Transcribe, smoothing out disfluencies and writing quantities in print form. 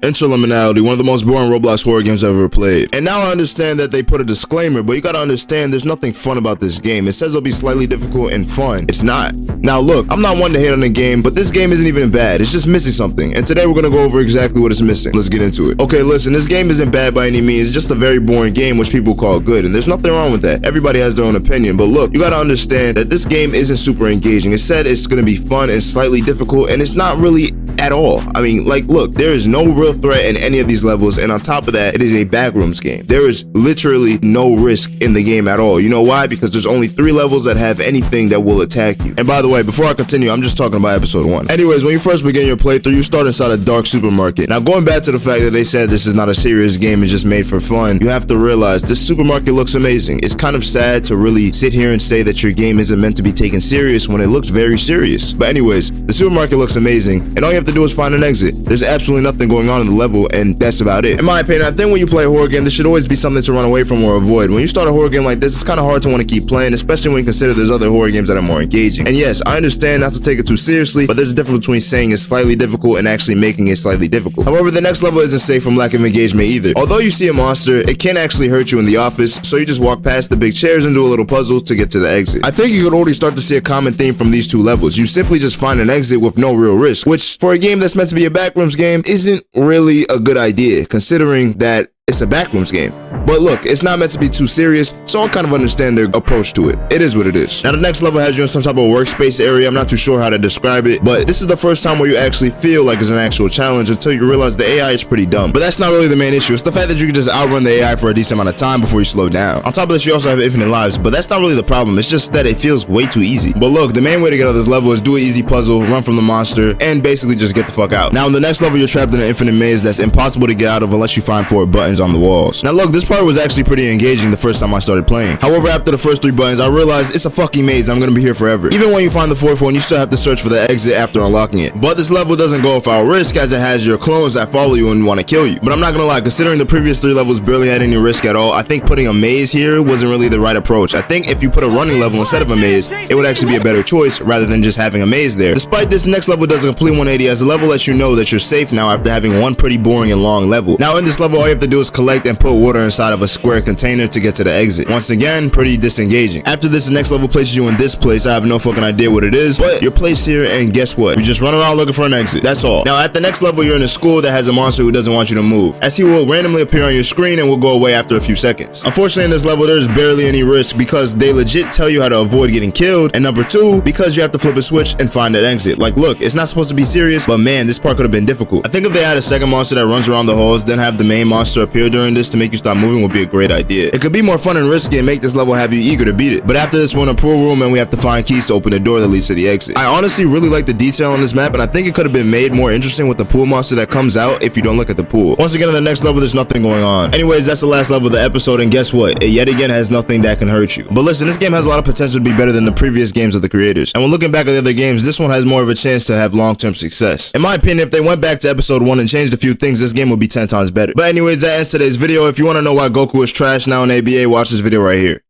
Interliminality, one of the most boring Roblox horror games I've ever played. And now I understand that they put a disclaimer, but you gotta understand there's nothing fun about this game. It says it'll be slightly difficult and fun. It's not. Now look, I'm not one to hate on the game, but this game isn't even bad. It's just missing something. And today we're gonna go over exactly what it's missing. Let's get into it. Okay, listen, this game isn't bad by any means. It's just a very boring game, which people call good. And there's nothing wrong with that. Everybody has their own opinion. But look, you gotta understand that this game isn't super engaging. It said it's gonna be fun and slightly difficult, and it's not really at all. I mean, like, look, there is no real threat in any of these levels, and on top of that, it is a backrooms game. There is literally no risk in the game at all. You know why? Because there's only 3 levels that have anything that will attack you. And by the way, before I continue, I'm just talking about episode 1. Anyways, when you first begin your playthrough, you start inside a dark supermarket. Now, going back to the fact that they said this is not a serious game, it's just made for fun, you have to realize this supermarket looks amazing. It's kind of sad to really sit here and say that your game isn't meant to be taken serious when it looks very serious. But anyways, the supermarket looks amazing, and all you have to do is find an exit. There's absolutely nothing going on in the level, and that's about it. In my opinion, I think when you play a horror game, there should always be something to run away from or avoid. When you start a horror game like this, it's kind of hard to want to keep playing, especially when you consider there's other horror games that are more engaging. And yes, I understand not to take it too seriously, but there's a difference between saying it's slightly difficult and actually making it slightly difficult. However, the next level isn't safe from lack of engagement either. Although you see a monster, it can actually hurt you in the office, so you just walk past the big chairs and do a little puzzle to get to the exit. I think you could already start to see a common theme from these 2 levels. You simply just find an exit with no real risk, which for a game that's meant to be a backrooms game isn't really a good idea, considering that it's a backrooms game. But look, it's not meant to be too serious, so I'll kind of understand their approach to it. It is what it is. Now, the next level has you in some type of workspace area. I'm not too sure how to describe it, but this is the first time where you actually feel like it's an actual challenge until you realize the AI is pretty dumb. But that's not really the main issue. It's the fact that you can just outrun the AI for a decent amount of time before you slow down. On top of this, you also have infinite lives, but that's not really the problem. It's just that it feels way too easy. But look, the main way to get out of this level is do an easy puzzle, run from the monster, and basically just get the fuck out. Now, in the next level, you're trapped in an infinite maze that's impossible to get out of unless you find 4 buttons on the walls. Now look, this part was actually pretty engaging the first time I started playing. However, after the first 3 buttons, I realized it's a fucking maze. I'm gonna be here forever. Even when you find the 4th one, you still have to search for the exit after unlocking it. But this level doesn't go without risk, as it has your clones that follow you and want to kill you. But I'm not gonna lie, considering the previous 3 levels barely had any risk at all, I think putting a maze here wasn't really the right approach. I think if you put a running level instead of a maze, it would actually be a better choice rather than just having a maze there. Despite this, next level does a complete 180, as the level lets you know that you're safe now after having one pretty boring and long level. Now in this level, all you have to do is collect and put water inside of a square container to get to the exit. Once again, pretty disengaging. After this, the next level places you in this place. I have no fucking idea what it is, but you're placed here, and guess what? You just run around looking for an exit. That's all. Now at the next level, you're in a school that has a monster who doesn't want you to move, as he will randomly appear on your screen and will go away after a few seconds. Unfortunately, in this level, there's barely any risk because they legit tell you how to avoid getting killed, and number 2, because you have to flip a switch and find that exit. Like look, it's not supposed to be serious, but man, this part could have been difficult. I think if they had a second monster that runs around the halls, then have the main monster appear during this to make you stop moving would be a great idea. It could be more fun and risky and make this level have you eager to beat it. But after this, we're in a pool room and we have to find keys to open the door that leads to the exit. I honestly really like the detail on this map, and I think it could have been made more interesting with the pool monster that comes out if you don't look at the pool. Once again, on the next level, there's nothing going on. Anyways, that's the last level of the episode, and guess what? It yet again has nothing that can hurt you. But listen, this game has a lot of potential to be better than the previous games of the creators. And when looking back at the other games, this one has more of a chance to have long-term success. In my opinion, if they went back to episode 1 and changed a few things, this game would be 10 times better. But anyways, that ends today's video. If you want to know why Goku is trash now in ABA, watch this video right here.